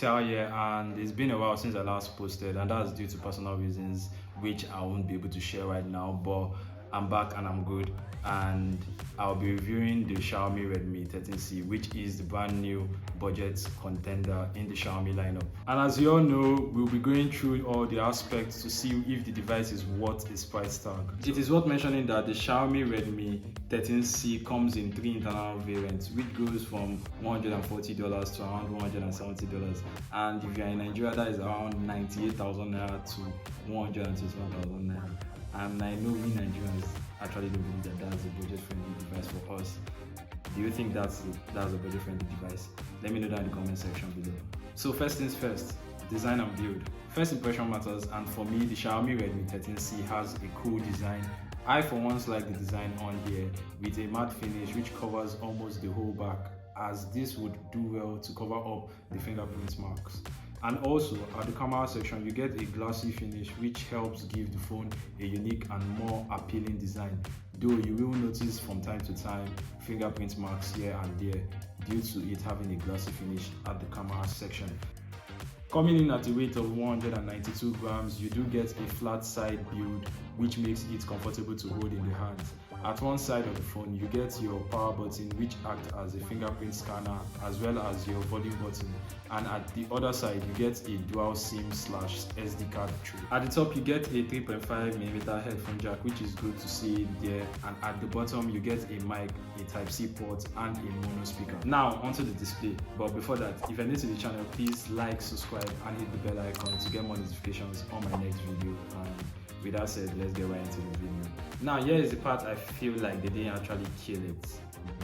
tell here, and it's been a while since I last posted, and that's due to personal reasons which I won't be able to share right now, but I'm back and I'm good, and I'll be reviewing the Xiaomi Redmi 13C, which is the brand new budget contender in the Xiaomi lineup. And as you all know, we'll be going through all the aspects to see if the device is worth its price tag. It is worth mentioning that the Xiaomi Redmi 13C comes in 3 internal variants, which goes from $140 to around $170, and if you're in Nigeria, that is around 98,000 naira to 121,000 naira. And I know we Nigerians actually don't believe that that's a budget-friendly device for us. Do you think that's a budget-friendly device? Let me know down in the comment section below. So first things first, design and build. First impression matters, and for me, the Xiaomi Redmi 13C has a cool design. I for once like the design on here with a matte finish which covers almost the whole back, as this would do well to cover up the fingerprint marks. And also at the camera section, you get a glossy finish which helps give the phone a unique and more appealing design, though you will notice from time to time fingerprint marks here and there due to it having a glossy finish at the camera section. Coming in at a weight of 192 grams, you do get a flat side build which makes it comfortable to hold in the hands. At one side of the phone, you get your power button which acts as a fingerprint scanner as well as your volume button, and at the other side you get a dual SIM/SD card tray. At the top you get a 3.5mm headphone jack, which is good to see there, and at the bottom you get a mic, a Type-C port and a mono speaker. Now onto the display, but before that, if you're new to the channel, please like, subscribe and hit the bell icon to get more notifications on my next video. With that said, let's get right into the video. Now here is the part I feel like they didn't actually kill it,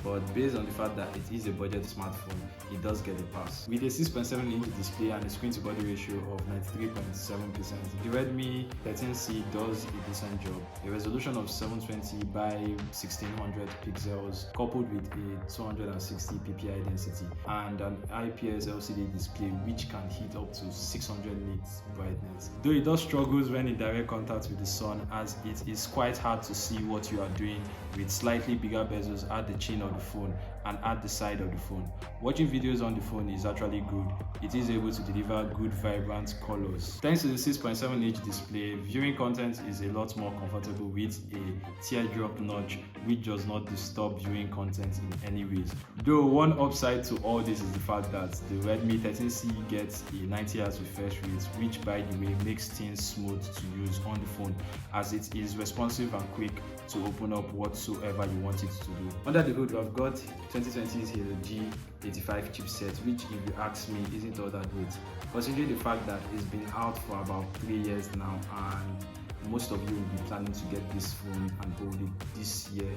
but based on the fact that it is a budget smartphone, it does get a pass. With a 6.7-inch display and a screen to body ratio of 93.7%, the Redmi 13C does a decent job. A resolution of 720 by 1600 pixels coupled with a 260 ppi density and an IPS LCD display which can hit up to 600 nits brightness. Though it does struggles when in direct contact with the sun, as it is quite hard to see what you are doing with slightly bigger bezels at the chin of the phone and at the side of the phone. Watching videos on the phone is actually good. It is able to deliver good vibrant colors. Thanks to the 6.7-inch display, viewing content is a lot more comfortable with a teardrop notch which does not disturb viewing content in any ways. Though one upside to all this is the fact that the Redmi 13C gets a 90Hz refresh rate, which by the way makes things smooth to use on the phone, as it is responsive and quick to open up whatsoever you want it to do. Under the hood, we've got 2020's Helio G85 chipset, which if you ask me isn't all that great, considering the fact that it's been out for about 3 years now, and most of you will be planning to get this phone and hold it this year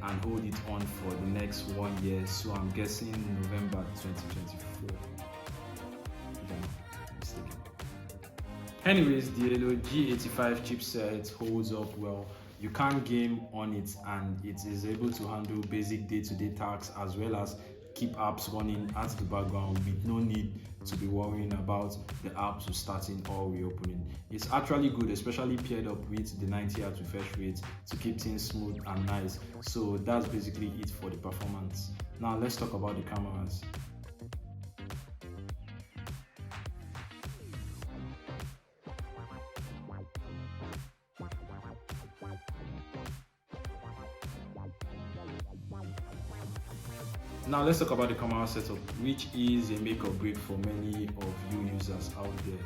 and hold it on for the next 1 year, so I'm guessing November 2024. Anyways, the Helio G85 chipset holds up well. You can game on it, and it is able to handle basic day-to-day tasks as well as keep apps running at the background with no need to be worrying about the apps restarting or reopening. It's actually good, especially paired up with the 90Hz refresh rate to keep things smooth and nice. So that's basically it for the performance. Now let's talk about the cameras. Now let's talk about the camera setup, which is a make or break for many of you users out there.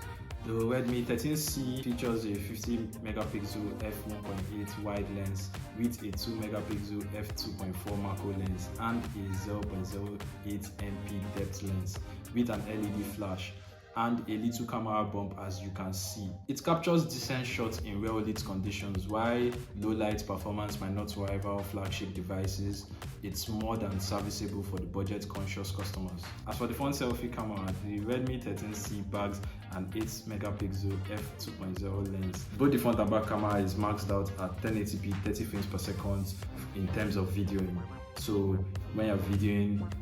The Redmi 13C features a 50 megapixel f1.8 wide lens with a 2 megapixel f2.4 macro lens and a 0.08 MP depth lens with an LED flash and a little camera bump, as you can see. It captures decent shots in well lit conditions. While low light performance might not rival flagship devices, it's more than serviceable for the budget conscious customers. As for the front selfie camera, the Redmi 13C bags an 8 megapixel f2.0 lens. Both the front and back camera is maxed out at 1080p 30 frames per second in terms of videoing. So when you're videoing,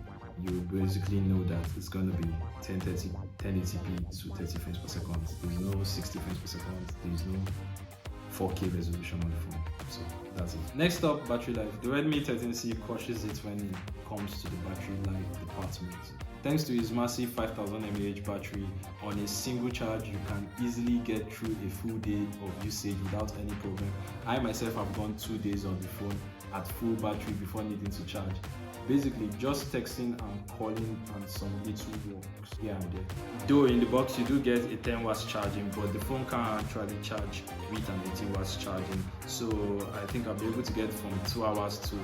you basically know that it's going to be 1080p to 30 frames per second. There's no 60 frames per second. There's no 4K resolution on the phone. So that's it. Next up, battery life. The Redmi 13C crushes it when it comes to the battery life department. Thanks to his massive 5000 mAh battery, on a single charge you can easily get through a full day of usage without any problem. I myself have gone 2 days on the phone at full battery before needing to charge. Basically just texting and calling and some little works here and there. Though in the box you do get a 10 watts charging, but the phone can't actually charge with an 18 watts charging, so I think I'll be able to get from 2 hours to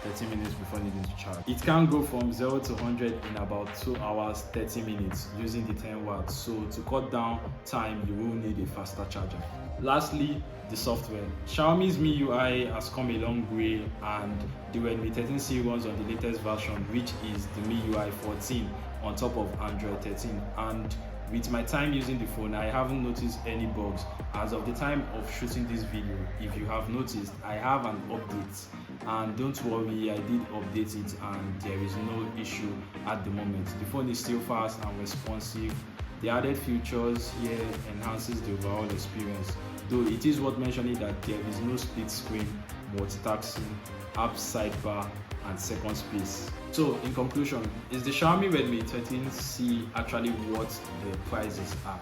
30 minutes before needing to charge. It can go from 0 to 100 in about 2 hours 30 minutes using the 10 watts, so to cut down time you will need a faster charger. Lastly, the software. Xiaomi's MIUI has come a long way, and the Redmi 13C runs on the latest version, which is the MIUI 14 on top of Android 13, and with my time using the phone, I haven't noticed any bugs. As of the time of shooting this video, if you have noticed, I have an update, and don't worry, I did update it and there is no issue at the moment. The phone is still fast and responsive. The added features here enhances the overall experience, though it is worth mentioning that there is no split screen, multitasking, app sidebar and second space. So in conclusion, is the Xiaomi Redmi 13C actually worth the prices are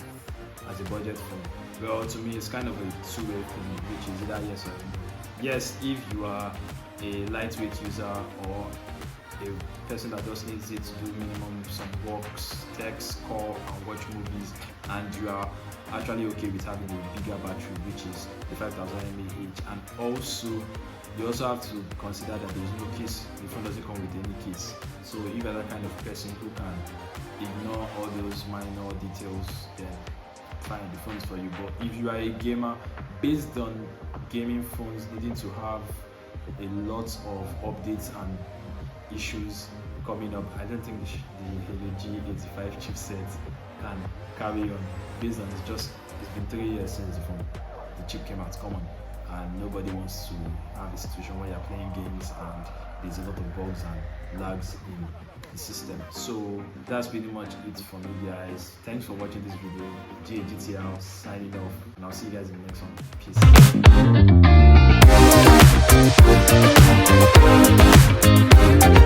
as a budget phone? Well, to me it's kind of a two-way thing, which is either yes or no. Yes, if you are a lightweight user or a person that just needs it to do minimum some works, text, call and watch movies, and you are actually okay with having a bigger battery, which is the 5000 mAh, and also you also have to consider that there is no case. The phone doesn't come with any case, so if you're that kind of person who can ignore all those minor details, then fine, the phone is for you. But if you are a gamer, based on gaming phones needing to have a lot of updates and issues coming up, I don't think the Helio G85 chipset can carry on. Based on it's been 3 years since the chip came out. Come on. And nobody wants to have a situation where you're playing games and there's a lot of bugs and lags in the system. So that's pretty much it for me, guys. Thanks for watching this video. GTL signing off, and I'll see you guys in the next one. Peace.